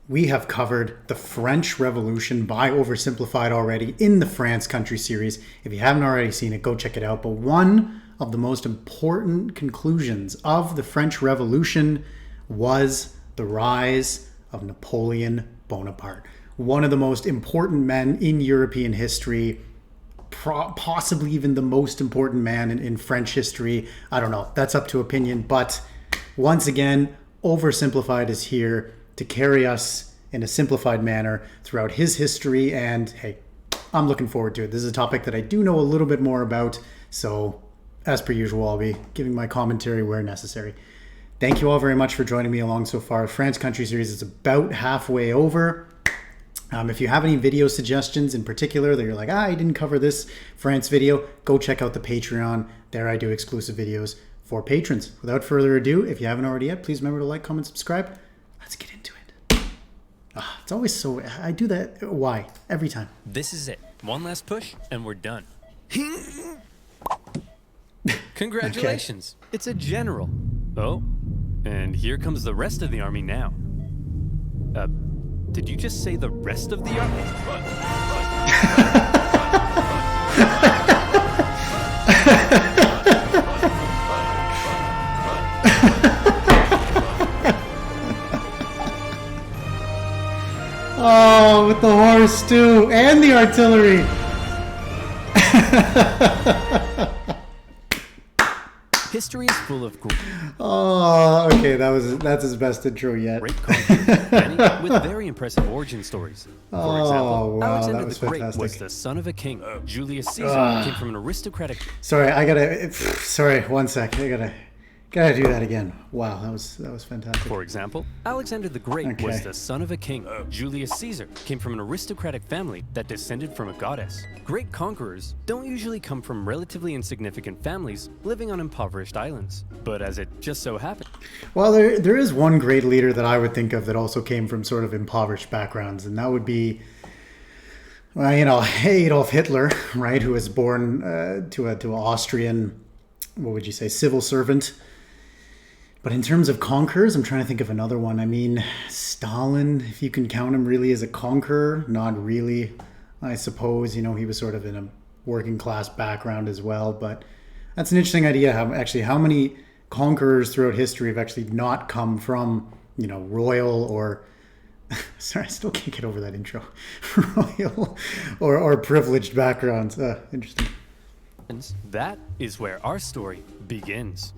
we have covered the French Revolution by Oversimplified already in the France Country series. If you haven't already seen it, go check it out. But one of the most important conclusions of the French Revolution was the rise of Napoleon Bonaparte. One of the most important men in European history, possibly even the most important man in French history. I don't know. That's up to opinion. But once again, Oversimplified is here to carry us in a simplified manner throughout his history. And hey, I'm looking forward to it. This is a topic that I do know a little bit more about. So as per usual, I'll be giving my commentary where necessary. Thank you all very much for joining me along so far. France Country series is about halfway over. If you have any video suggestions in particular that you're like, I didn't cover this France video, go check out the Patreon. There I do exclusive videos for patrons. Without further ado, if you haven't already yet, please remember to like, comment, subscribe. Let's get into it. It's always so... I do that. Why? Every time. This is it. One last push, and we're done. Congratulations. Okay. It's a general. Oh, and here comes the rest of the army now. Did you just say the rest of the army? Oh, with the horse too, and the artillery. History is full of Oh, okay, that's his best intro yet. Great content, many with very impressive origin stories. For example, wow, Alexander that was the Great fantastic. was the son of a king. Julius Caesar came from an aristocratic... Sorry, one sec. I gotta do that again. Wow, that was fantastic. For example, Alexander the Great was the son of a king. Julius Caesar came from an aristocratic family that descended from a goddess. Great conquerors don't usually come from relatively insignificant families living on impoverished islands. But as it just so happened... Well, there is one great leader that I would think of that also came from sort of impoverished backgrounds, and that would be... Well, Adolf Hitler, right, who was born to an Austrian, what would you say, civil servant. But in terms of conquerors, I'm trying to think of another one. I mean, Stalin, if you can count him really as a conqueror, not really. I suppose, he was sort of in a working class background as well. But that's an interesting idea, how many conquerors throughout history have actually not come from, royal or... Sorry, I still can't get over that intro. Royal or privileged backgrounds. Interesting. That is where our story begins.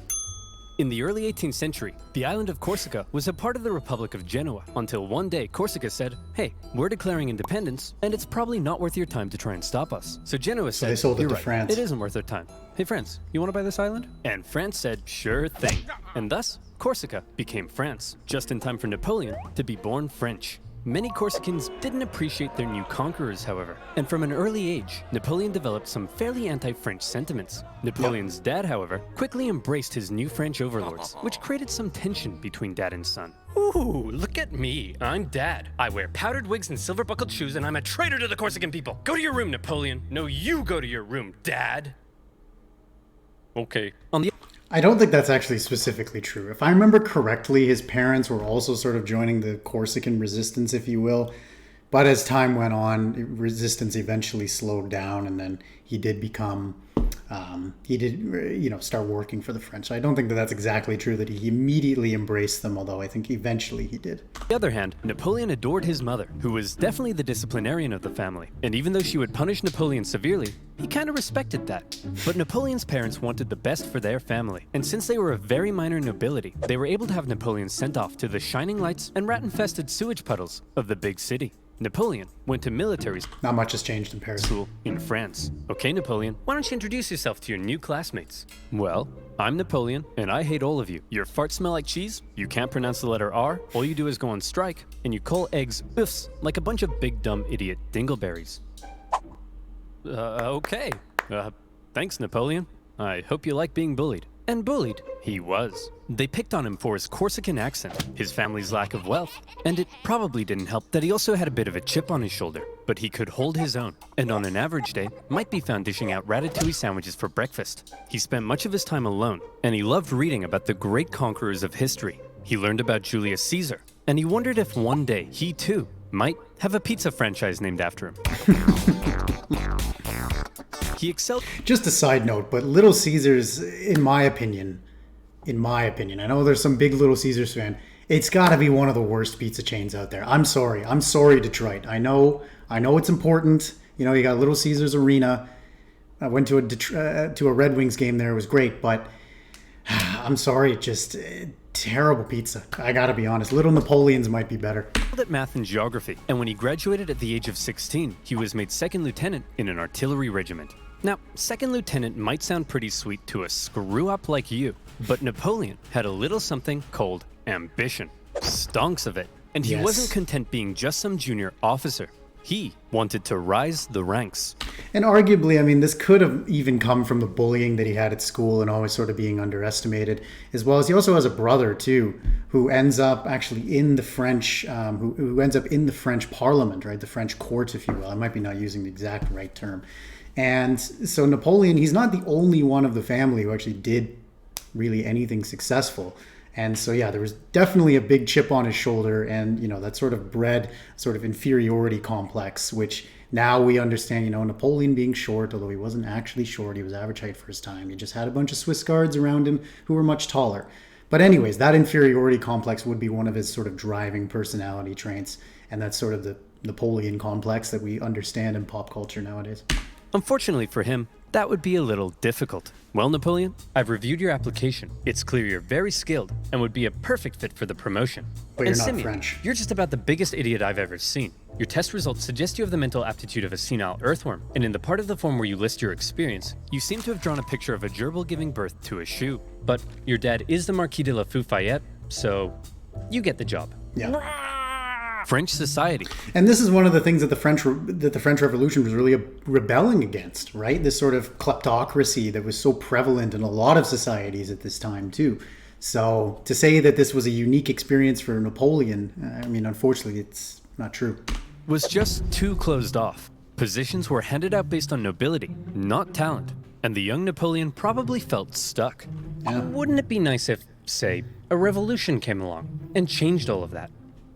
In the early 18th century, the island of Corsica was a part of the Republic of Genoa until one day Corsica said, hey, we're declaring independence and it's probably not worth your time to try and stop us. So Genoa said, they sold it you're to right, France. It isn't worth their time. Hey France, you want to buy this island? And France said, sure thing. And thus, Corsica became France, just in time for Napoleon to be born French. Many Corsicans didn't appreciate their new conquerors, however, and from an early age, Napoleon developed some fairly anti-French sentiments. Napoleon's dad, however, quickly embraced his new French overlords, which created some tension between dad and son. Ooh, look at me. I'm dad. I wear powdered wigs and silver-buckled shoes, and I'm a traitor to the Corsican people. Go to your room, Napoleon. No, you go to your room, dad. Okay. I don't think that's actually specifically true. If I remember correctly, his parents were also sort of joining the Corsican resistance, if you will. But as time went on, resistance eventually slowed down, and then he did become, start working for the French. So I don't think that that's exactly true, that he immediately embraced them, although I think eventually he did. On the other hand, Napoleon adored his mother, who was definitely the disciplinarian of the family. And even though she would punish Napoleon severely, he kind of respected that. But Napoleon's parents wanted the best for their family. And since they were a very minor nobility, they were able to have Napoleon sent off to the shining lights and rat-infested sewage puddles of the big city. Napoleon went to military Not much has changed in Paris. school in France. Okay, Napoleon, why don't you introduce yourself to your new classmates? Well, I'm Napoleon, and I hate all of you. Your farts smell like cheese, you can't pronounce the letter R, all you do is go on strike, and you call eggs oofs like a bunch of big dumb idiot dingleberries. Okay. Thanks, Napoleon. I hope you like being bullied. And bullied he was. They picked on him for his Corsican accent, his family's lack of wealth, and it probably didn't help that he also had a bit of a chip on his shoulder. But he could hold his own, and on an average day, might be found dishing out ratatouille sandwiches for breakfast. He spent much of his time alone, and he loved reading about the great conquerors of history. He learned about Julius Caesar, and he wondered if one day he too might have a pizza franchise named after him. He excelled. Just a side note, but Little Caesars, in my opinion, I know there's some big Little Caesars fan. It's got to be one of the worst pizza chains out there. I'm sorry, Detroit. I know it's important. You know, you got Little Caesars Arena. I went to a Red Wings game there. It was great, but I'm sorry, just terrible pizza. I gotta be honest. Little Napoleons might be better. At math and geography, and when he graduated at the age of 16, he was made second lieutenant in an artillery regiment. Now, second lieutenant might sound pretty sweet to a screw-up like you, but Napoleon had a little something called ambition. Stonks of it. And he wasn't content being just some junior officer. He wanted to rise the ranks. And arguably, I mean, this could have even come from the bullying that he had at school and always sort of being underestimated, as well as he also has a brother, too, who ends up actually in the French, who ends up in the French parliament, right? The French court, if you will. I might be not using the exact right term. And so Napoleon, he's not the only one of the family who actually did really anything successful. And so, yeah, there was definitely a big chip on his shoulder, and, you know, that sort of bred sort of inferiority complex, which now we understand, you know, Napoleon being short, although he wasn't actually short, he was average height for his time. He just had a bunch of Swiss guards around him who were much taller. But anyways, that inferiority complex would be one of his sort of driving personality traits, and that's sort of the Napoleon complex that we understand in pop culture nowadays. Unfortunately for him, that would be a little difficult. Well, Napoleon, I've reviewed your application. It's clear you're very skilled and would be a perfect fit for the promotion. But you're and not Simeon, French. You're just about the biggest idiot I've ever seen. Your test results suggest you have the mental aptitude of a senile earthworm, and in the part of the form where you list your experience, you seem to have drawn a picture of a gerbil giving birth to a shoe. But your dad is the Marquis de la Fayette, so you get the job. Yeah. French society. And this is one of the things that the French Revolution was really rebelling against, right? This sort of kleptocracy that was so prevalent in a lot of societies at this time too. So to say that this was a unique experience for Napoleon, I mean, unfortunately, it's not true. Was just too closed off. Positions were handed out based on nobility, not talent. And the young Napoleon probably felt stuck. Yeah. Wouldn't it be nice if, say, a revolution came along and changed all of that?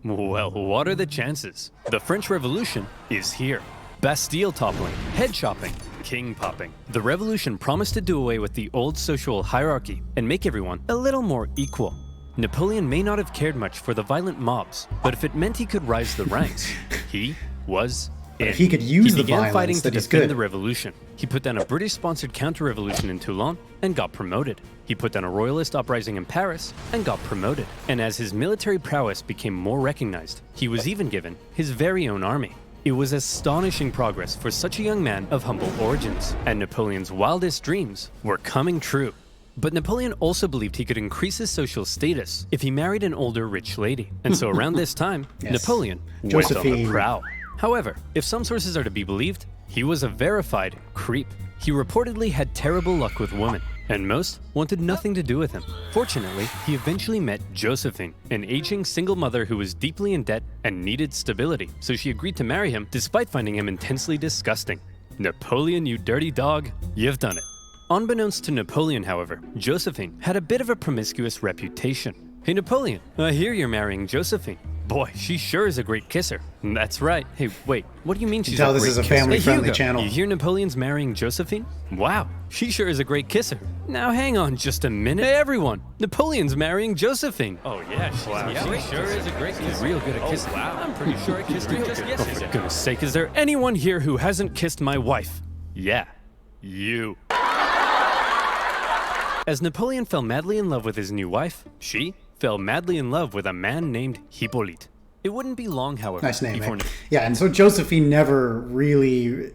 Well, what are the chances? The French Revolution is here. Bastille toppling, head chopping, king popping. The revolution promised to do away with the old social hierarchy and make everyone a little more equal. Napoleon may not have cared much for the violent mobs, but if it meant he could rise the ranks, he was in. If he could use the began violence, fighting to that he's defend good. the revolution. He put down a British-sponsored counter-revolution in Toulon and got promoted. He put down a royalist uprising in Paris and got promoted. And as his military prowess became more recognized, he was even given his very own army. It was astonishing progress for such a young man of humble origins, and Napoleon's wildest dreams were coming true. But Napoleon also believed he could increase his social status if he married an older rich lady. And so around this time, Yes. Napoleon went on the prowl. However, if some sources are to be believed, he was a verified creep. He reportedly had terrible luck with women, and most wanted nothing to do with him. Fortunately, he eventually met Josephine, an aging single mother who was deeply in debt and needed stability, so she agreed to marry him despite finding him intensely disgusting. Napoleon, you dirty dog, you've done it. Unbeknownst to Napoleon, however, Josephine had a bit of a promiscuous reputation. Hey Napoleon, I hear you're marrying Josephine. Boy, she sure is a great kisser. That's right. Hey, wait, what do you mean she's a tell great this is a kisser? family-friendly Hugo, channel. You hear Napoleon's marrying Josephine? Wow, she sure is a great kisser. Now hang on just a minute. Hey everyone, Napoleon's marrying Josephine. Oh yeah, she sure is a great kisser. Real good at kissing. Wow, I'm pretty sure I kissed her just yesterday. Oh, for goodness sake, is there anyone here who hasn't kissed my wife? Yeah, you. As Napoleon fell madly in love with his new wife, she fell madly in love with a man named Hippolyte. It wouldn't be long, however. Nice name, before eh? Yeah, and so Josephine never really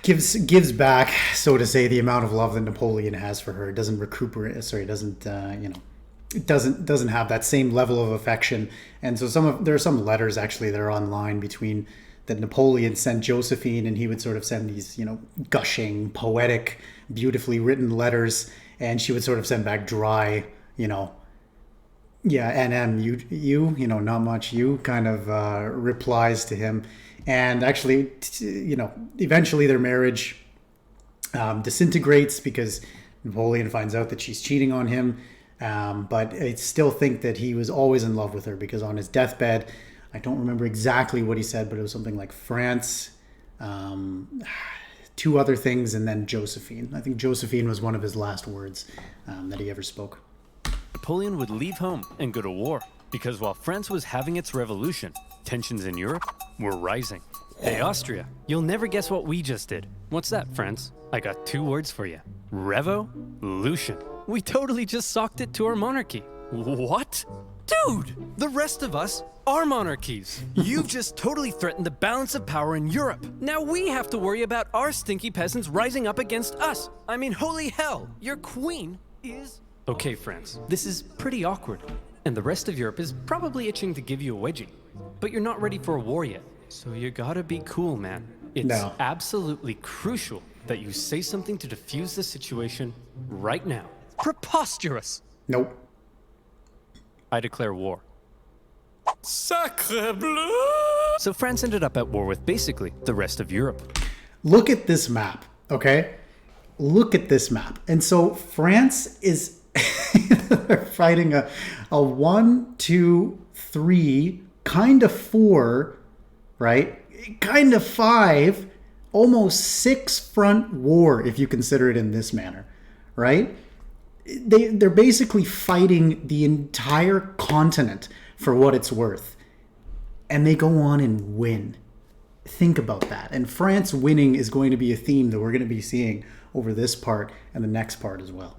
gives back, so to say, the amount of love that Napoleon has for her. It doesn't recuperate. Sorry, it doesn't. It doesn't have that same level of affection. And so there are some letters actually that are online between that Napoleon sent Josephine, and he would sort of send these, gushing, poetic, beautifully written letters, and she would sort of send back dry, NM, you, not much, you kind of replies to him. And actually, eventually their marriage disintegrates because Napoleon finds out that she's cheating on him. But I still think that he was always in love with her, because on his deathbed, I don't remember exactly what he said, but it was something like France, two other things, and then Josephine. I think Josephine was one of his last words that he ever spoke. Napoleon would leave home and go to war, because while France was having its revolution, tensions in Europe were rising. Hey, Austria, you'll never guess what we just did. What's that, France? I got 2 words for you. Revolution. We totally just socked it to our monarchy. What? Dude, the rest of us are monarchies. You've just totally threatened the balance of power in Europe. Now we have to worry about our stinky peasants rising up against us. I mean, holy hell, your queen is... Okay, France, this is pretty awkward. And the rest of Europe is probably itching to give you a wedgie. But you're not ready for a war yet. So you gotta be cool, man. It's absolutely crucial that you say something to defuse the situation right now. Preposterous! Nope. I declare war. Sacre bleu! So France ended up at war with basically the rest of Europe. Look at this map, okay? Look at this map. And so France is fighting a 1, 2, 3, kind of 4, right? Kind of 5, almost 6 front war, if you consider it in this manner, right? They're basically fighting the entire continent for what it's worth. And they go on and win. Think about that. And France winning is going to be a theme that we're going to be seeing over this part and the next part as well.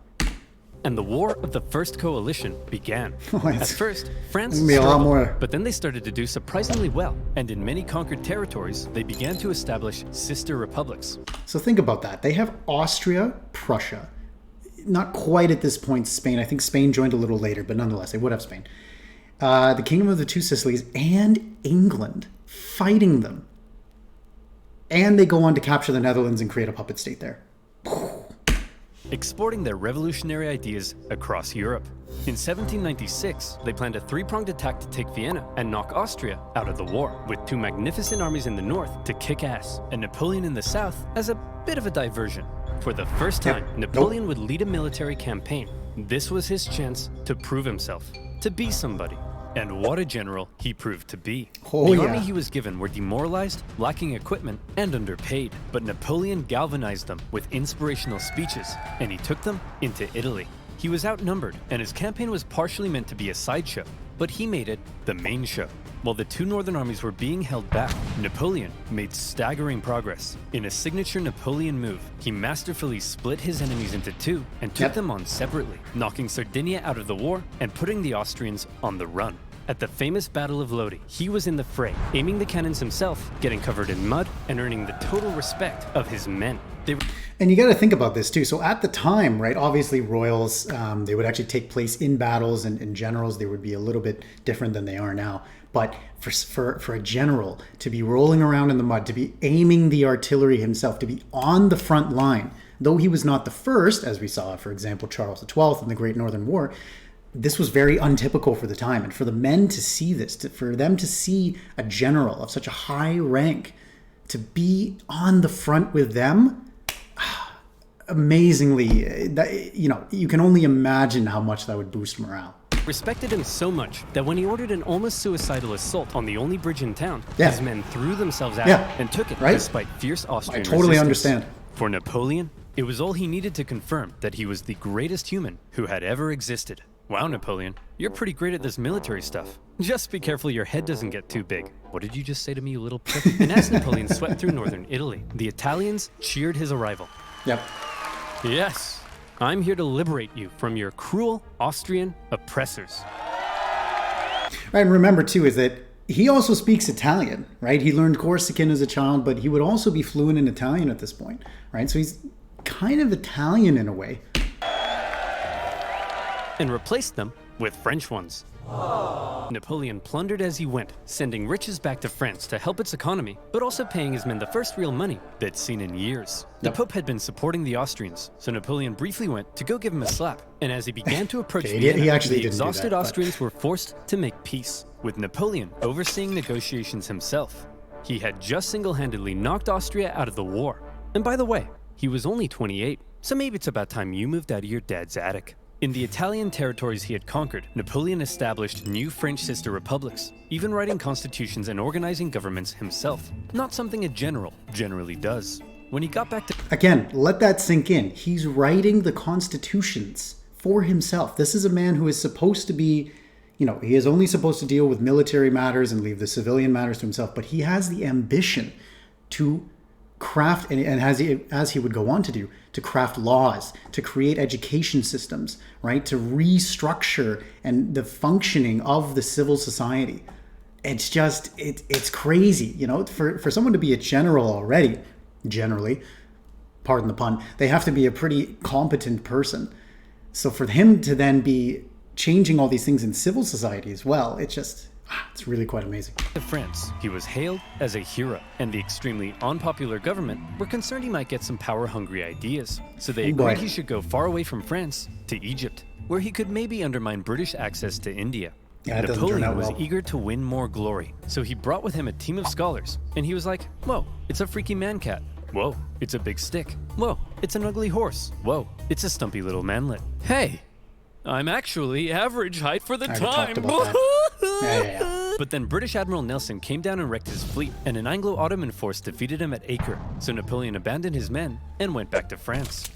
And the War of the First Coalition began. At first, France be a lot struggled, more. but then they started to do surprisingly well. And in many conquered territories, they began to establish sister republics. So think about that. They have Austria, Prussia. Not quite at this point Spain. I think Spain joined a little later, but nonetheless, they would have Spain. The Kingdom of the Two Sicilies and England fighting them. And they go on to capture the Netherlands and create a puppet state there. Exporting their revolutionary ideas across Europe. In 1796, they planned a 3-pronged attack to take Vienna and knock Austria out of the war, with 2 magnificent armies in the north to kick ass, and Napoleon in the south as a bit of a diversion. For the first time, Napoleon would lead a military campaign. This was his chance to prove himself, to be somebody. And what a general he proved to be. The army he was given were demoralized, lacking equipment, and underpaid. But Napoleon galvanized them with inspirational speeches, and he took them into Italy. He was outnumbered, and his campaign was partially meant to be a sideshow, but he made it the main show. While the 2 northern armies were being held back, Napoleon made staggering progress. In a signature Napoleon move, he masterfully split his enemies into 2 and took them on separately, knocking Sardinia out of the war and putting the Austrians on the run. At the famous Battle of Lodi, he was in the fray, aiming the cannons himself, getting covered in mud, and earning the total respect of his men. And you got to think about this too. So at the time, right, obviously royals, they would actually take place in battles, and generals, they would be a little bit different than they are now. But for a general to be rolling around in the mud, to be aiming the artillery himself, to be on the front line, though he was not the first, as we saw, for example, Charles XII in the Great Northern War, this was very untypical for the time. And for the men to see this, for them to see a general of such a high rank to be on the front with them, amazingly, you can only imagine how much that would boost morale. Respected him so much that when he ordered an almost suicidal assault on the only bridge in town, his men threw themselves at it and took it despite fierce Austrian resistance. I totally understand. For Napoleon, it was all he needed to confirm that he was the greatest human who had ever existed. Wow, Napoleon, you're pretty great at this military stuff. Just be careful your head doesn't get too big. What did you just say to me, you little prick? And as Napoleon swept through northern Italy, the Italians cheered his arrival. Yep. Yes, I'm here to liberate you from your cruel Austrian oppressors. Right, and remember too is that he also speaks Italian, right? He learned Corsican as a child, but he would also be fluent in Italian at this point, right? So he's kind of Italian in a way. And replaced them with French ones. Napoleon plundered as he went, sending riches back to France to help its economy, but also paying his men the first real money they'd seen in years. The Pope had been supporting the Austrians, so Napoleon briefly went to go give him a slap. And as he began to approach Vienna, the exhausted Austrians were forced to make peace, with Napoleon overseeing negotiations himself. He had just single-handedly knocked Austria out of the war. And by the way, he was only 28, so maybe it's about time you moved out of your dad's attic. In the Italian territories he had conquered, Napoleon established new French sister republics, even writing constitutions and organizing governments himself. Not something a general generally does. When he got back to... Again, let that sink in. He's writing the constitutions for himself. This is a man who is supposed to be, he is only supposed to deal with military matters and leave the civilian matters to himself, but he has the ambition to craft, and as he would go on to do, to craft laws, to create education systems, right? To restructure and the functioning of the civil society. It's just, it's crazy, for someone to be a general already, generally, pardon the pun, they have to be a pretty competent person. So for him to then be changing all these things in civil society as well, it's really quite amazing. To France, he was hailed as a hero, and the extremely unpopular government were concerned he might get some power-hungry ideas. So they agreed he should go far away from France to Egypt, where he could maybe undermine British access to India. Yeah, Napoleon was eager to win more glory, so he brought with him a team of scholars, and he was like, whoa, it's a freaky man-cat. Whoa, it's a big stick. Whoa, it's an ugly horse. Whoa, it's a stumpy little manlet. Hey, I'm actually average height for the time. Yeah. But then British Admiral Nelson came down and wrecked his fleet, and an Anglo-Ottoman force defeated him at Acre, so Napoleon abandoned his men and went back to France.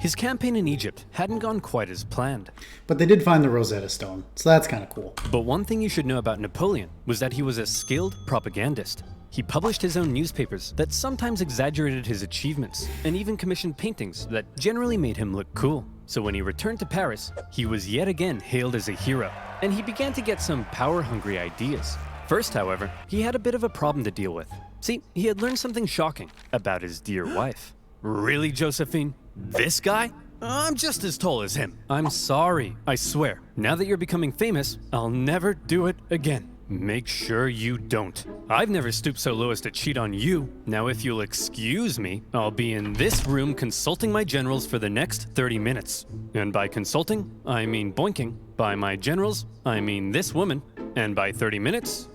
His campaign in Egypt hadn't gone quite as planned. But they did find the Rosetta Stone, so that's kind of cool. But one thing you should know about Napoleon was that he was a skilled propagandist. He published his own newspapers that sometimes exaggerated his achievements, and even commissioned paintings that generally made him look cool. So when he returned to Paris, he was yet again hailed as a hero, and he began to get some power-hungry ideas. First, however, he had a bit of a problem to deal with. See, he had learned something shocking about his dear wife. Really, Josephine? This guy? I'm just as tall as him. I'm sorry, I swear. Now that you're becoming famous, I'll never do it again. Make sure you don't. I've never stooped so low as to cheat on you. Now if you'll excuse me, I'll be in this room consulting my generals for the next 30 minutes. And by consulting, I mean boinking. By my generals, I mean this woman. And by 30 minutes,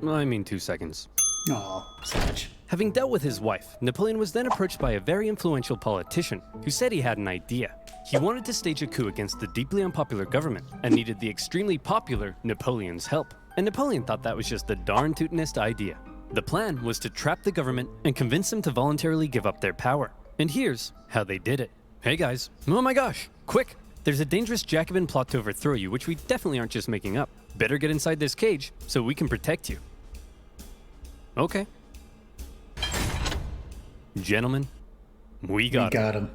I mean 2 seconds. Aw, savage. Having dealt with his wife, Napoleon was then approached by a very influential politician who said he had an idea. He wanted to stage a coup against the deeply unpopular government and needed the extremely popular Napoleon's help. And Napoleon thought that was just the darn tootinest idea. The plan was to trap the government and convince them to voluntarily give up their power. And here's how they did it. Hey guys, oh my gosh, quick! There's a dangerous Jacobin plot to overthrow you, which we definitely aren't just making up. Better get inside this cage so we can protect you. Okay. Gentlemen, we got him.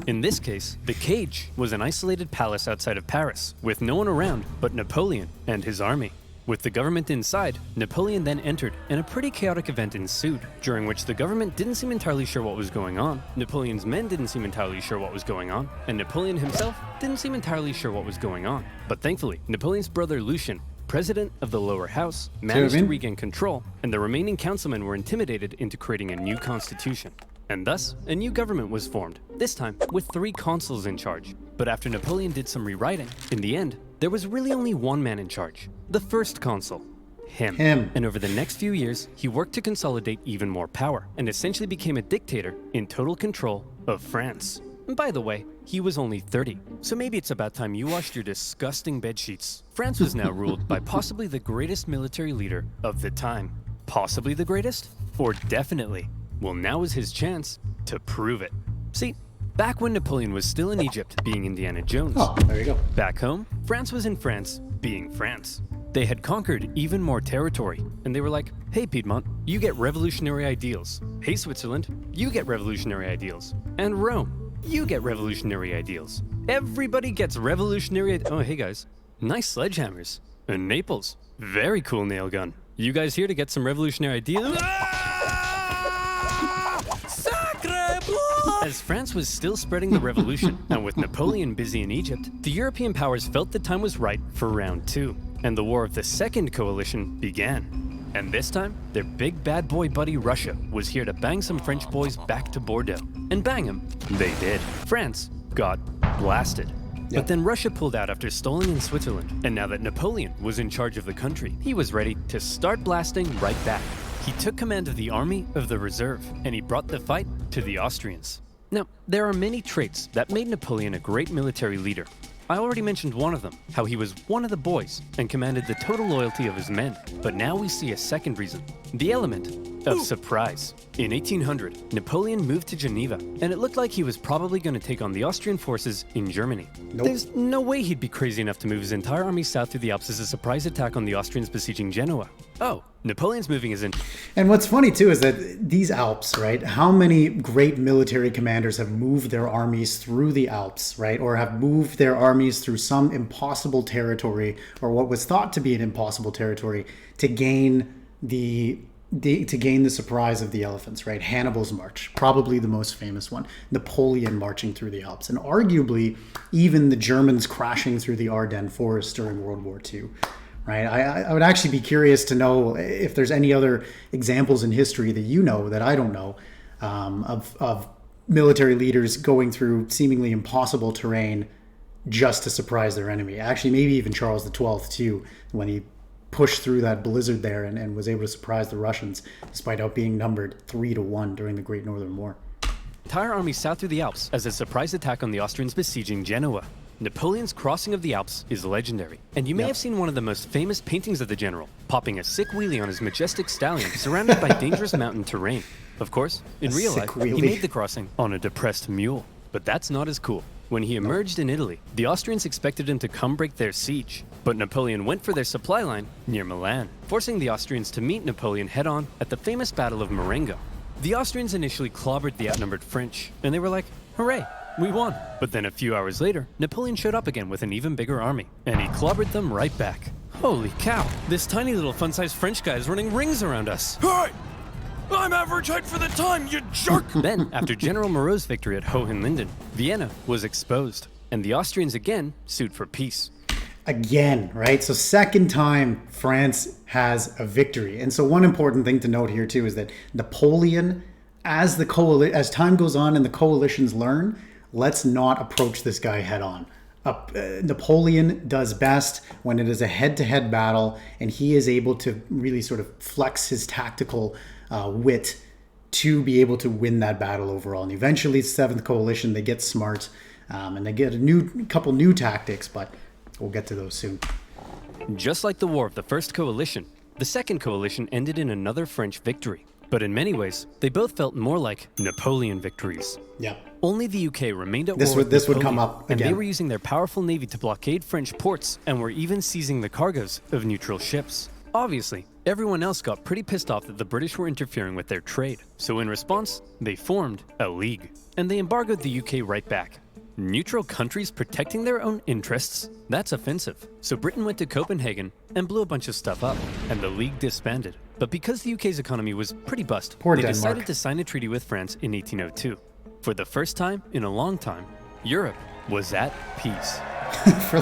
In this case, the cage was an isolated palace outside of Paris, with no one around but Napoleon and his army. With the government inside, Napoleon then entered, and a pretty chaotic event ensued, during which the government didn't seem entirely sure what was going on, Napoleon's men didn't seem entirely sure what was going on, and Napoleon himself didn't seem entirely sure what was going on. But thankfully, Napoleon's brother Lucien, president of the lower house, managed to regain control, and the remaining councilmen were intimidated into creating a new constitution. And thus, a new government was formed, this time with 3 consuls in charge. But after Napoleon did some rewriting, in the end, there was really only one man in charge, the first consul, him. And over the next few years, he worked to consolidate even more power, and essentially became a dictator in total control of France. And by the way, he was only 30, so maybe it's about time you washed your disgusting bedsheets. France was now ruled by possibly the greatest military leader of the time. Possibly the greatest? Or definitely? Well, now is his chance to prove it. See, back when Napoleon was still in Egypt, being Indiana Jones. Oh, there you go. Back home, France was in France, being France. They had conquered even more territory, and they were like, hey Piedmont, you get revolutionary ideals. Hey Switzerland, you get revolutionary ideals. And Rome, you get revolutionary ideals. Everybody gets revolutionary oh hey guys, nice sledgehammers. And Naples, very cool nail gun. You guys here to get some revolutionary ideas? As France was still spreading the revolution, and with Napoleon busy in Egypt, the European powers felt the time was right for round 2, and the War of the Second Coalition began. And this time, their big bad boy buddy Russia was here to bang some French boys back to Bordeaux. And bang them, they did. France got blasted. But then Russia pulled out after stalling in Switzerland, and now that Napoleon was in charge of the country, he was ready to start blasting right back. He took command of the Army of the Reserve, and he brought the fight to the Austrians. Now, there are many traits that made Napoleon a great military leader. I already mentioned one of them, how he was one of the boys and commanded the total loyalty of his men. But now we see a second reason, the element of surprise. In 1800, Napoleon moved to Geneva, and it looked like he was probably going to take on the Austrian forces in Germany. Nope. There's no way he'd be crazy enough to move his entire army south through the Alps as a surprise attack on the Austrians besieging Genoa. Oh, Napoleon's moving his And what's funny too is that these Alps, right? How many great military commanders have moved their armies through the Alps, right? Or have moved their armies through some impossible territory, or what was thought to be an impossible territory, to gain the surprise of the elephants, right? Hannibal's march, probably the most famous one. Napoleon marching through the Alps, and arguably even the Germans crashing through the Ardennes forest during World War II. Right. I would actually be curious to know if there's any other examples in history that you know that I don't know, of military leaders going through seemingly impossible terrain just to surprise their enemy. Actually, maybe even Charles XII too, when he pushed through that blizzard there and was able to surprise the Russians despite being numbered 3-1 during the Great Northern War. entire army south through the Alps as a surprise attack on the Austrians besieging Genoa. Napoleon's crossing of the Alps is legendary, and you may have seen one of the most famous paintings of the general, popping a sick wheelie on his majestic stallion surrounded by dangerous mountain terrain. Of course, in real life, he made the crossing on a depressed mule, but that's not as cool. When he emerged in Italy, the Austrians expected him to come break their siege, but Napoleon went for their supply line near Milan, forcing the Austrians to meet Napoleon head-on at the famous Battle of Marengo. The Austrians initially clobbered the outnumbered French, and they were like, hooray, we won. But then a few hours later, Napoleon showed up again with an even bigger army, and he clobbered them right back. Holy cow, this tiny little fun-sized French guy is running rings around us. Hey! I'm average height for the time, you jerk! Then, after General Moreau's victory at Hohenlinden, Vienna was exposed, and the Austrians again sued for peace. Again, right? So second time France has a victory. And so one important thing to note here too is that Napoleon, as time goes on and the coalitions learn, let's not approach this guy head on. Napoleon does best when it is a head-to-head battle, and he is able to really sort of flex his tactical wit to be able to win that battle overall. And eventually, Seventh Coalition, they get smart, and they get a couple new tactics, but we'll get to those soon. Just like the War of the First Coalition, the Second Coalition ended in another French victory. But in many ways, they both felt more like Napoleon victories. Yeah. Only the UK remained at war with This would Napoleon, come up and again. they were using their powerful navy to blockade French ports and were even seizing the cargoes of neutral ships. Obviously, everyone else got pretty pissed off that the British were interfering with their trade. So in response, they formed a league, and they embargoed the UK right back. Neutral countries protecting their own interests? That's offensive. So Britain went to Copenhagen and blew a bunch of stuff up, and the League disbanded. But because the UK's economy was pretty bust, Poor they Denmark. decided to sign a treaty with France in 1802. For the first time in a long time, Europe was at peace.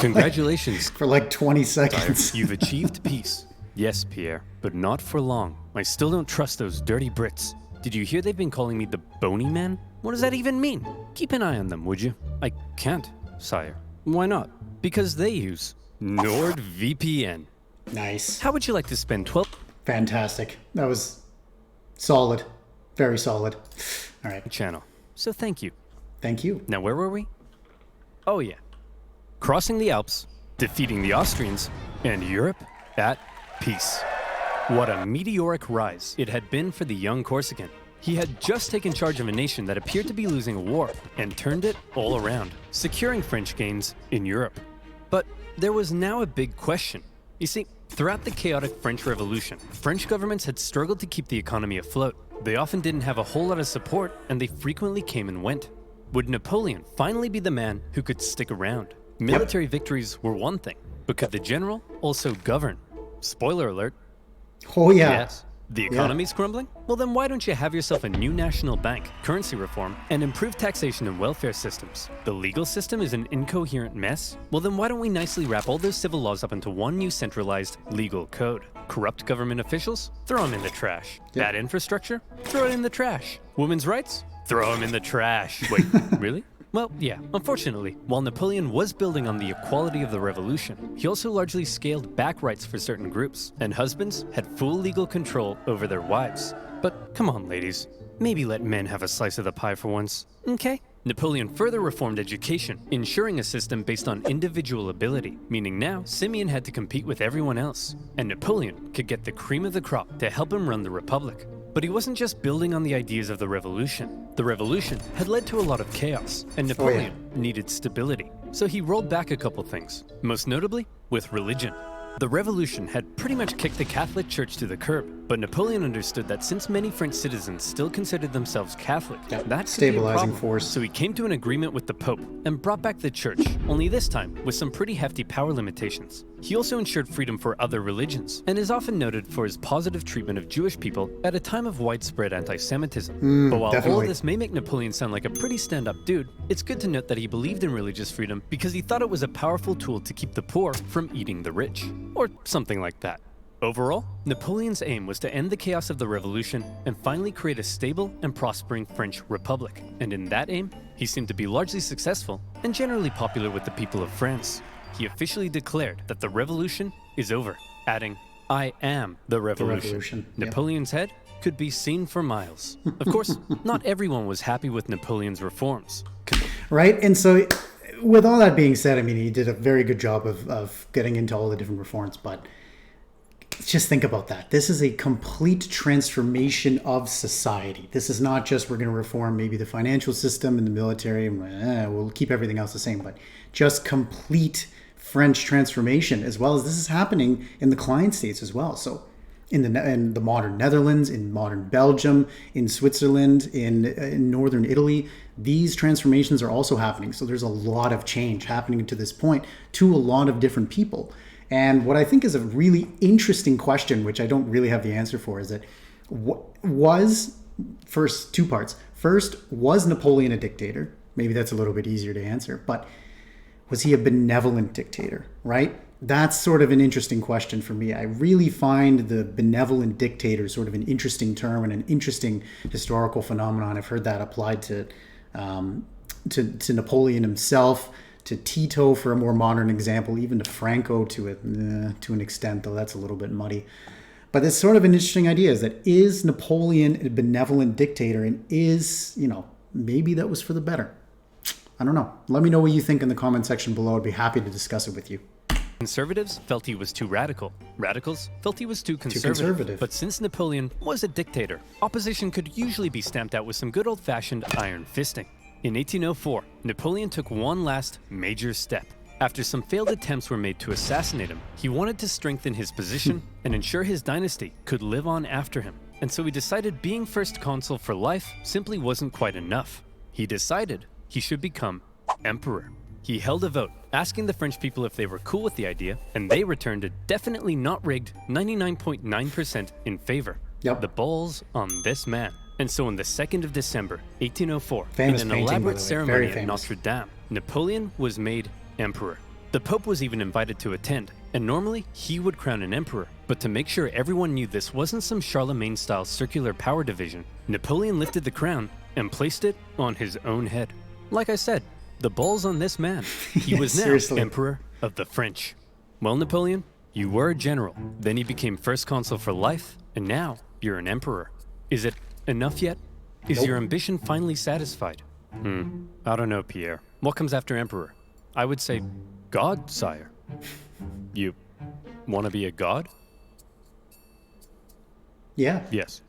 Congratulations. For like 20 seconds. You've achieved peace. Yes, Pierre, but not for long. I still don't trust those dirty Brits. Did you hear they've been calling me the Bony Man? What does that even mean? Keep an eye on them, would you? I can't, sire. Why not? Because they use NordVPN. Nice. How would you like to spend 12 Fantastic. That was solid. Very solid. All right. channel? So thank you. Thank you. Now where were we? Oh yeah. Crossing the Alps, defeating the Austrians, and Europe at peace. What a meteoric rise it had been for the young Corsican. He had just taken charge of a nation that appeared to be losing a war and turned it all around, securing French gains in Europe. But there was now a big question. You see, throughout the chaotic French Revolution, French governments had struggled to keep the economy afloat. They often didn't have a whole lot of support, and they frequently came and went. Would Napoleon finally be the man who could stick around? Military victories were one thing, but could the general also govern? Spoiler alert. Oh, yeah. Yes. The economy's crumbling? Well, then why don't you have yourself a new national bank, currency reform, and improved taxation and welfare systems? The legal system is an incoherent mess? Well, then why don't we nicely wrap all those civil laws up into one new centralized legal code? Corrupt government officials? Throw them in the trash. Bad infrastructure? Throw it in the trash. Women's rights? Throw them in the trash. Wait, really? Well, yeah, unfortunately, while Napoleon was building on the equality of the revolution, he also largely scaled back rights for certain groups, and husbands had full legal control over their wives. But come on, ladies, maybe let men have a slice of the pie for once, okay? Napoleon further reformed education, ensuring a system based on individual ability, meaning now Simeon had to compete with everyone else, and Napoleon could get the cream of the crop to help him run the Republic. But he wasn't just building on the ideas of the revolution. The revolution had led to a lot of chaos, and Napoleon needed stability. So he rolled back a couple things, most notably with religion. The revolution had pretty much kicked the Catholic Church to the curb, but Napoleon understood that since many French citizens still considered themselves Catholic, that could be a stabilizing problem. force. So he came to an agreement with the Pope and brought back the Church, only this time with some pretty hefty power limitations. He also ensured freedom for other religions, and is often noted for his positive treatment of Jewish people at a time of widespread anti-Semitism. But while all of this may make Napoleon sound like a pretty stand-up dude, it's good to note that he believed in religious freedom because he thought it was a powerful tool to keep the poor from eating the rich. Or something like that. Overall, Napoleon's aim was to end the chaos of the revolution and finally create a stable and prospering French Republic. And in that aim, he seemed to be largely successful and generally popular with the people of France. He officially declared that the revolution is over, adding, "I am the revolution." Napoleon's head could be seen for miles. Of course, not everyone was happy with Napoleon's reforms. Right? And so, with all that being said, I mean, he did a very good job of getting into all the different reforms, but just think about that. This is a complete transformation of society. This is not just we're going to reform maybe the financial system and the military, and we'll keep everything else the same, but just complete French transformation, as well as this is happening in the client states as well. So in the modern Netherlands, in modern Belgium, in Switzerland, in northern Italy, these transformations are also happening. So there's a lot of change happening to this point to a lot of different people. And what I think is a really interesting question, which I don't really have the answer for, is that first, two parts. First, was Napoleon a dictator? Maybe that's a little bit easier to answer, but was he a benevolent dictator, right? That's sort of an interesting question for me. I really find the benevolent dictator sort of an interesting term and an interesting historical phenomenon. I've heard that applied to Napoleon himself, to Tito for a more modern example, even to Franco to an extent, though that's a little bit muddy. But it's sort of an interesting idea, is Napoleon a benevolent dictator, and maybe that was for the better. I don't know. Let me know what you think in the comment section below. I'd be happy to discuss it with you. Conservatives felt he was too radical. Radicals felt he was too conservative. But since Napoleon was a dictator, opposition could usually be stamped out with some good old-fashioned iron fisting. In 1804, Napoleon took one last major step. After some failed attempts were made to assassinate him, he wanted to strengthen his position and ensure his dynasty could live on after him. And so he decided being first consul for life simply wasn't quite enough. He decided he should become emperor. He held a vote, asking the French people if they were cool with the idea, and they returned a definitely not rigged 99.9% in favor. Yep. The ball's on this man. And so on the 2nd of December, 1804, famous in an painting, elaborate by the way. ceremony Very at famous. Notre Dame, Napoleon was made emperor. The Pope was even invited to attend, and normally he would crown an emperor. But to make sure everyone knew this wasn't some Charlemagne-style circular power division, Napoleon lifted the crown and placed it on his own head. Like I said, the ball's on this man. He was now seriously. Emperor of the French. Well, Napoleon, you were a general, then you became first consul for life, and now you're an emperor. Is it enough yet? Is Nope. your ambition finally satisfied? I don't know, Pierre. What comes after emperor? I would say God, sire. You want to be a god? Yeah. Yes.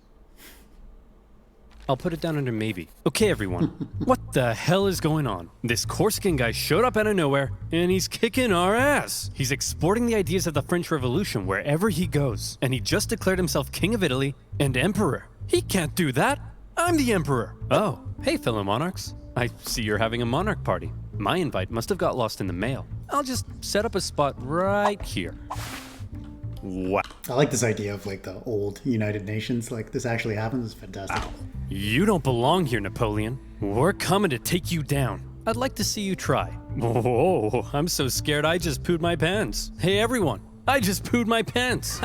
I'll put it down under maybe. Okay, everyone. What the hell is going on? This Corsican guy showed up out of nowhere, and he's kicking our ass. He's exporting the ideas of the French Revolution wherever he goes, and he just declared himself King of Italy and Emperor. He can't do that. I'm the Emperor. Oh, hey, fellow monarchs. I see you're having a monarch party. My invite must have got lost in the mail. I'll just set up a spot right here. Wow. I like this idea of like the old United Nations. Like this actually happens. It's fantastic. Wow. You don't belong here, Napoleon. We're coming to take you down. I'd like to see you try. Whoa, I'm so scared I just pooed my pants. Hey, everyone, I just pooed my pants.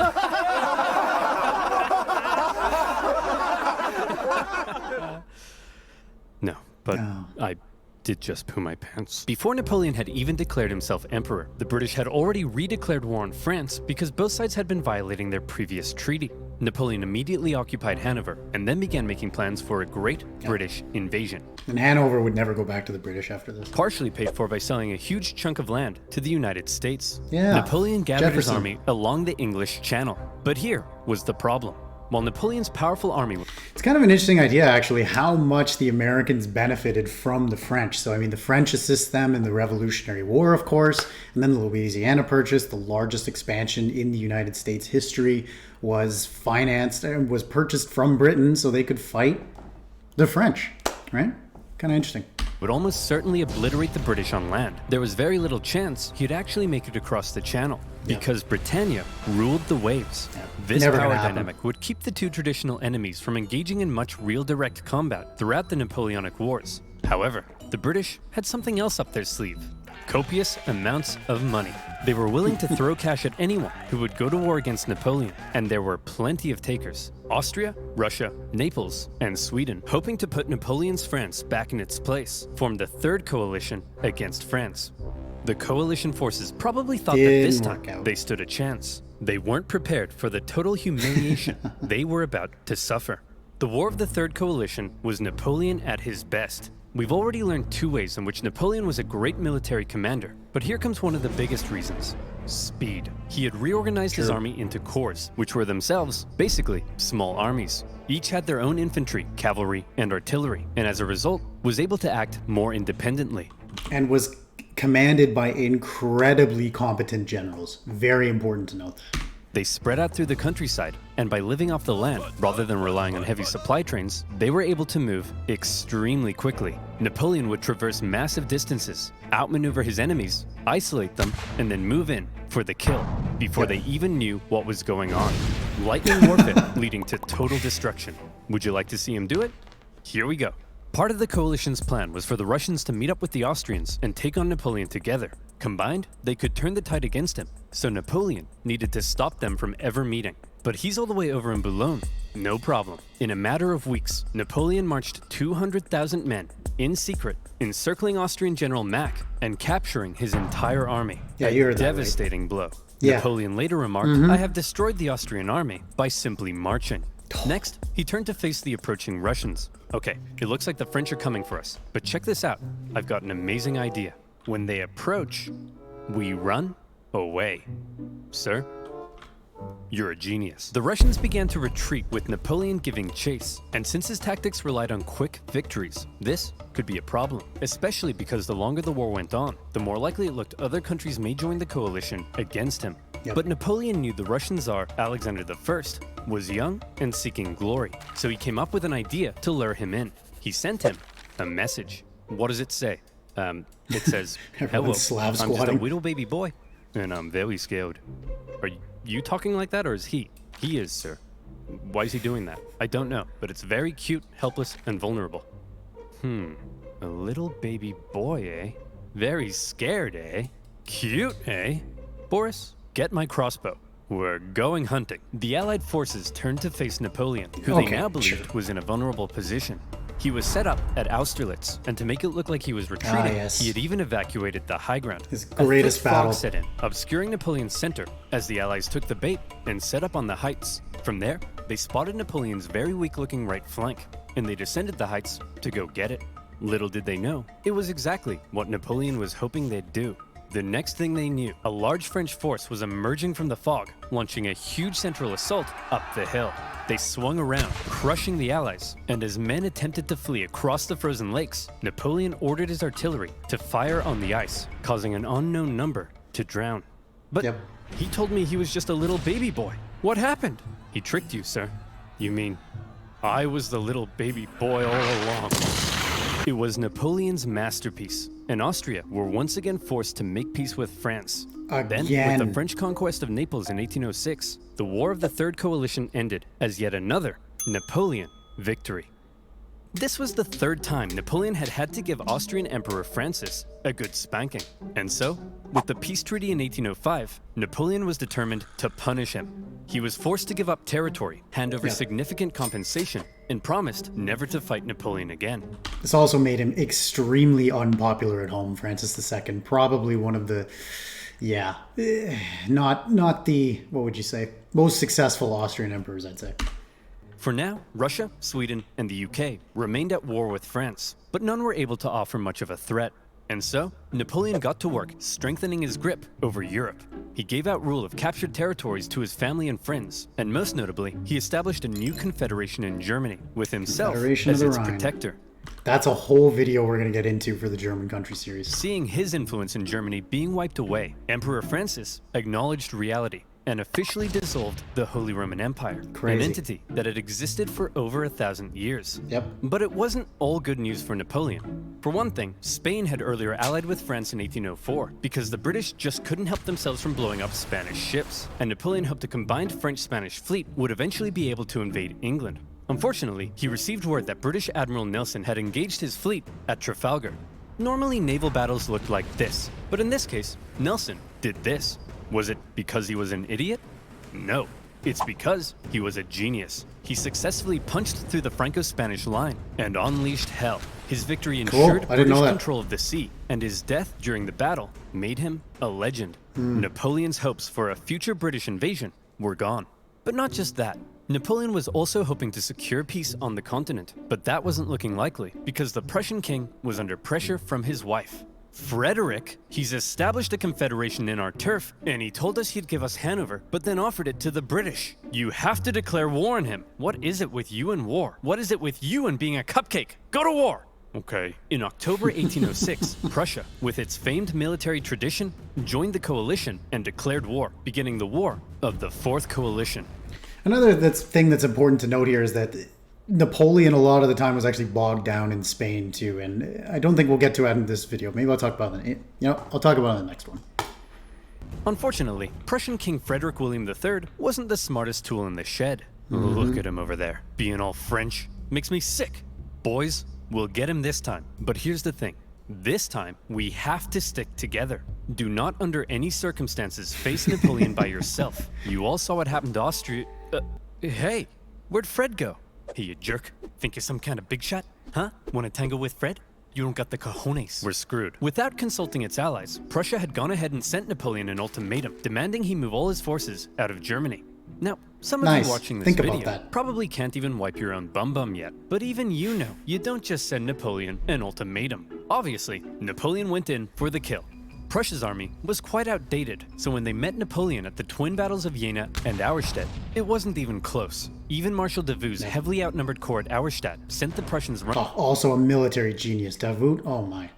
No, but I did just poo my pants. Before Napoleon had even declared himself emperor, the British had already redeclared war on France because both sides had been violating their previous treaty. Napoleon immediately occupied Hanover and then began making plans for a great British invasion. And Hanover would never go back to the British after this. Partially paid for by selling a huge chunk of land to the United States. Yeah, Napoleon gathered his Jefferson. army along the English Channel. But here was the problem. While Napoleon's powerful army... It's kind of an interesting idea, actually, how much the Americans benefited from the French. So, I mean, the French assist them in the Revolutionary War, of course, and then the Louisiana Purchase, the largest expansion in the United States history, was financed and was purchased from Britain so they could fight the French, right? Kind of interesting. would almost certainly obliterate the British on land. There was very little chance he'd actually make it across the channel, because Britannia ruled the waves. This Never power gonna happen. dynamic would keep the two traditional enemies from engaging in much real direct combat throughout the Napoleonic Wars. However, the British had something else up their sleeve: copious amounts of money. They were willing to throw cash at anyone who would go to war against Napoleon, and there were plenty of takers: Austria, Russia, Naples, and Sweden. Hoping to put Napoleon's France back in its place, formed the Third Coalition against France. The coalition forces probably thought that this Didn't time work out. they stood a chance. They weren't prepared for the total humiliation they were about to suffer. The War of the Third Coalition was Napoleon at his best. We've already learned two ways in which Napoleon was a great military commander, but here comes one of the biggest reasons: speed. He had reorganized his army into corps, which were themselves basically small armies. Each had their own infantry, cavalry, and artillery, and as a result, was able to act more independently. And was commanded by incredibly competent generals. Very important to note that. They spread out through the countryside, and by living off the land rather than relying on heavy supply trains, they were able to move extremely quickly. Napoleon would traverse massive distances, outmaneuver his enemies, isolate them, and then move in for the kill before they even knew what was going on. Lightning warfare leading to total destruction. Would you like to see him do it? Here we go. Part of the coalition's plan was for the Russians to meet up with the Austrians and take on Napoleon together. Combined, they could turn the tide against him, so Napoleon needed to stop them from ever meeting. But he's all the way over in Boulogne. No problem. In a matter of weeks, Napoleon marched 200,000 men, in secret, encircling Austrian General Mack and capturing his entire army. Yeah, you A heard that right. devastating blow. Yeah. Napoleon later remarked, "I have destroyed the Austrian army by simply marching." Next, he turned to face the approaching Russians. Okay, it looks like the French are coming for us, but check this out. I've got an amazing idea. When they approach, we run away. Sir, you're a genius. The Russians began to retreat with Napoleon giving chase, and since his tactics relied on quick victories, this could be a problem, especially because the longer the war went on, the more likely it looked other countries may join the coalition against him. But Napoleon knew the Russian Tsar, Alexander I, was young and seeking glory, so he came up with an idea to lure him in. He sent him a message. What does it say? It says, "Hello, Everyone's Slav I'm just a squatting. little baby boy, and I'm very scared." Are you talking like that, or is he? He is, sir. Why is he doing that? I don't know, but it's very cute, helpless, and vulnerable. A little baby boy, eh? Very scared, eh? Cute, eh? Boris, get my crossbow. We're going hunting. The Allied forces turned to face Napoleon, who they Okay, now believed was in a vulnerable position. He was set up at Austerlitz, and to make it look like he was retreating, yes. he had even evacuated the high ground. His A greatest thick battle. fog set in, obscuring Napoleon's center, as the Allies took the bait and set up on the heights. From there, they spotted Napoleon's very weak-looking right flank, and they descended the heights to go get it. Little did they know, it was exactly what Napoleon was hoping they'd do. The next thing they knew, a large French force was emerging from the fog, launching a huge central assault up the hill. They swung around, crushing the Allies, and as men attempted to flee across the frozen lakes, Napoleon ordered his artillery to fire on the ice, causing an unknown number to drown. But he told me he was just a little baby boy. What happened? He tricked you, sir. You mean I was the little baby boy all along? It was Napoleon's masterpiece, and Austria were once again forced to make peace with France. Then, with Again. the French conquest of Naples in 1806, the War of the Third Coalition ended as yet another Napoleon victory. This was the third time Napoleon had had to give Austrian Emperor Francis a good spanking. And so, with the peace treaty in 1805, Napoleon was determined to punish him. He was forced to give up territory, hand over significant compensation, and promised never to fight Napoleon again. This also made him extremely unpopular at home, Francis II. Probably one of the Yeah. Not the, what would you say, most successful Austrian emperors, I'd say. For now, Russia, Sweden, and the UK remained at war with France, but none were able to offer much of a threat. And so, Napoleon got to work strengthening his grip over Europe. He gave out rule of captured territories to his family and friends, and most notably, he established a new confederation in Germany, with himself as its protector. That's a whole video we're going to get into for the German country series. Seeing his influence in Germany being wiped away, Emperor Francis acknowledged reality and officially dissolved the Holy Roman Empire, an entity that had existed for over 1,000 years. Yep. But it wasn't all good news for Napoleon. For one thing, Spain had earlier allied with France in 1804 because the British just couldn't help themselves from blowing up Spanish ships, and Napoleon hoped a combined French-Spanish fleet would eventually be able to invade England. Unfortunately, he received word that British Admiral Nelson had engaged his fleet at Trafalgar. Normally, naval battles looked like this, but in this case, Nelson did this. Was it because he was an idiot? No, it's because he was a genius. He successfully punched through the Franco-Spanish line and unleashed hell. His victory ensured British control of the sea, and his death during the battle made him a legend. Napoleon's hopes for a future British invasion were gone. But not just that. Napoleon was also hoping to secure peace on the continent, but that wasn't looking likely because the Prussian king was under pressure from his wife. Frederick, he's established a confederation in our turf, and he told us he'd give us Hanover, but then offered it to the British. You have to declare war on him. What is it with you and war? What is it with you and being a cupcake? Go to war! Okay. In October 1806, Prussia, with its famed military tradition, joined the coalition and declared war, beginning the War of the Fourth Coalition. Another thing that's important to note here is that Napoleon a lot of the time was actually bogged down in Spain too, and I don't think we'll get to it in this video. Maybe I'll talk about it. I'll talk about it in the next one. Unfortunately, Prussian King Frederick William III wasn't the smartest tool in the shed. Look at him over there, being all French. Makes me sick. Boys, we'll get him this time. But here's the thing. This time, we have to stick together. Do not under any circumstances face Napoleon by yourself. You all saw what happened to Austria. Hey, where'd Fred go? Hey, you jerk. Think you're some kind of big shot? Huh? Want to tangle with Fred? You don't got the cojones. We're screwed. Without consulting its allies, Prussia had gone ahead and sent Napoleon an ultimatum, demanding he move all his forces out of Germany. Now, some of you watching this video probably can't even wipe your own bum yet, but even you know, you don't just send Napoleon an ultimatum. Obviously, Napoleon went in for the kill. Prussia's army was quite outdated, so when they met Napoleon at the twin battles of Jena and Auerstedt, it wasn't even close. Even Marshal Davout's heavily outnumbered corps at Auerstedt sent the Prussians also a military genius, Davout. Oh my.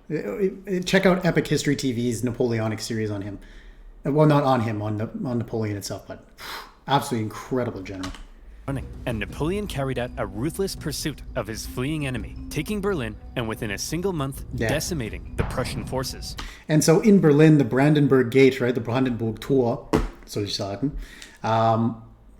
Check out Epic History TV's Napoleonic series on him. Well, not on him, on Napoleon itself, but absolutely incredible general. And Napoleon carried out a ruthless pursuit of his fleeing enemy, taking Berlin and within a single month decimating the Prussian forces. And so in Berlin, the Brandenburg Gate, right, the Brandenburg Tor, soll ich sagen,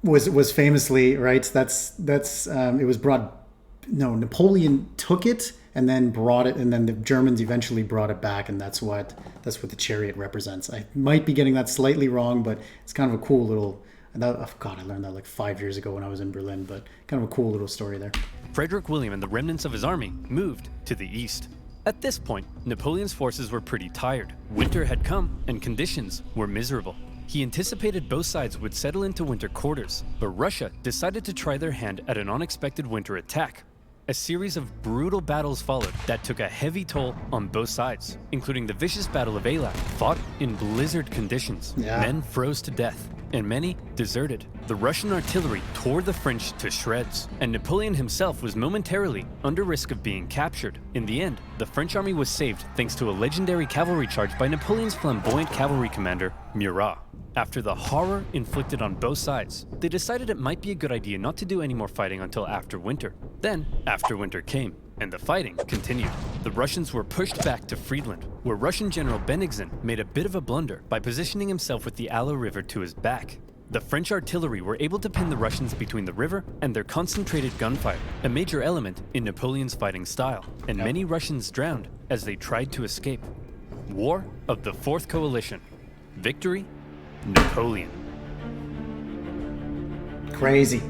was famously, right, it was brought, no, Napoleon took it and then brought it, and then the Germans eventually brought it back, and that's what the chariot represents. I might be getting that slightly wrong, but it's kind of a cool little... I learned that like 5 years ago when I was in Berlin, but kind of a cool little story there. Frederick William and the remnants of his army moved to the east. At this point, Napoleon's forces were pretty tired. Winter had come, and conditions were miserable. He anticipated both sides would settle into winter quarters, but Russia decided to try their hand at an unexpected winter attack. A series of brutal battles followed that took a heavy toll on both sides, including the vicious Battle of Eylau, fought in blizzard conditions. Men froze to death, and many deserted. The Russian artillery tore the French to shreds, and Napoleon himself was momentarily under risk of being captured. In the end, the French army was saved thanks to a legendary cavalry charge by Napoleon's flamboyant cavalry commander, Murat. After the horror inflicted on both sides, they decided it might be a good idea not to do any more fighting until after winter. Then, after winter came, and the fighting continued. The Russians were pushed back to Friedland, where Russian General Bennigsen made a bit of a blunder by positioning himself with the Aller River to his back. The French artillery were able to pin the Russians between the river and their concentrated gunfire, a major element in Napoleon's fighting style, and many Russians drowned as they tried to escape. War of the Fourth Coalition. Victory, Napoleon. Crazy.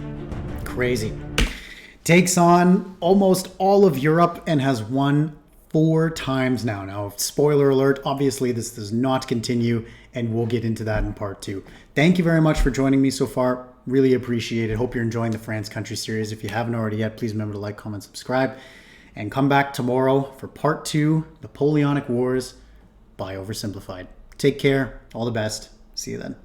Takes on almost all of Europe and has won 4 times now. Now, spoiler alert, obviously this does not continue and we'll get into that in part 2. Thank you very much for joining me so far. Really appreciate it. Hope you're enjoying the France Country series. If you haven't already yet, please remember to like, comment, subscribe, and come back tomorrow for part 2, Napoleonic Wars by Oversimplified. Take care. All the best. See you then.